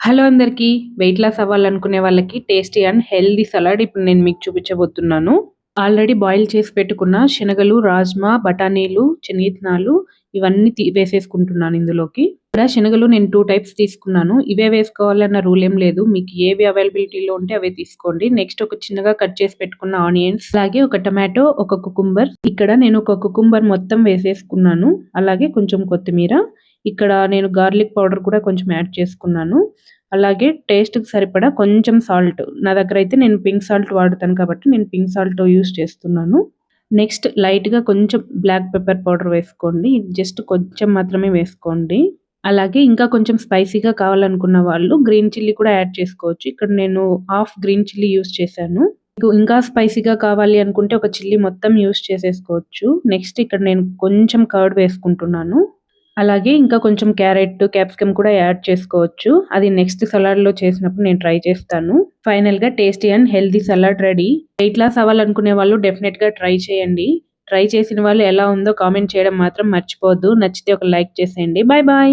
Hello అందరికీ. Wait loss అవ్వాలనుకునే వాళ్ళకి tasty and healthy salad ఇప్పుడు నేను మీకు చూపించబోతున్నాను. ఆల్రెడీ బాయిల్ చేసి పెట్టుకున్న శనగలు, రాజ్మా, బఠానీలు, శనగిత్తనాలు ఇవన్నీ వేసేసుకుంటున్నాను ఇందులోకి. ఇక్కడ శనగలు నేను 2 టైప్స్ తీసుకున్నాను. ఇవే వేసుకోవాలన్న రూల్ ఏం లేదు. మీకు ఏవి అవైలబిలిటీలో ఉంటే అవే తీసుకోండి. నెక్స్ట్ ఒక చిన్నగా కట్ చేసి పెట్టుకున్న ఆనియన్స్, అలాగే ఒక టమాటో, ఒక కుకుంబర్. ఇక్కడ నేను ఒక కుకుంబర్ మొత్తం వేసేసుకున్నాను. అలాగే కొంచెం కొత్తిమీర. ఇక్కడ నేను గార్లిక్ పౌడర్ కూడా కొంచెం యాడ్ చేసుకున్నాను. అలాగే టేస్ట్‌కి సరిపడా కొంచెం సాల్ట్. నా దగ్గర అయితే నేను పింక్ సాల్ట్ వాడతాను కాబట్టి నేను పింక్ సాల్ట్ యూజ్ చేస్తున్నాను. నెక్స్ట్ లైట్‌గా కొంచెం బ్లాక్ పెప్పర్ పౌడర్ వేసుకోండి. ఇది జస్ట్ కొంచెం మాత్రమే వేసుకోండి. అలాగే ఇంకా కొంచెం స్పైసీగా కావాలనుకున్న వాళ్ళు గ్రీన్ చిల్లీ కూడా యాడ్ చేసుకోవచ్చు. ఇక్కడ నేను హాఫ్ గ్రీన్ చిల్లీ యూజ్ చేశాను. మీకు ఇంకా స్పైసీగా కావాలి అనుకుంటే ఒక చిల్లీ మొత్తం యూజ్ చేసేసుకోవచ్చు. నెక్స్ట్ ఇక్కడ నేను కొంచెం కర్డ్ వేసుకుంటున్నాను. అలాగే ఇంకా కొంచెం క్యారెట్, క్యాప్సికమ్ కూడా యాడ్ చేసుకోవచ్చు. అది నెక్స్ట్ సలాడ్‌లో చేసినప్పుడు నేను ట్రై చేస్తాను. ఫైనల్‌గా tasty and healthy salad ready. Weight loss అవ్వాలనుకునే వాళ్ళు డెఫినెట్‌గా ట్రై చేయండి. ట్రై చేసిన వాళ్ళు ఎలా ఉందో కామెంట్ చేయడం మాత్రం మర్చిపోవద్దు. నచ్చితే ఒక లైక్ చేసేయండి. Bye bye.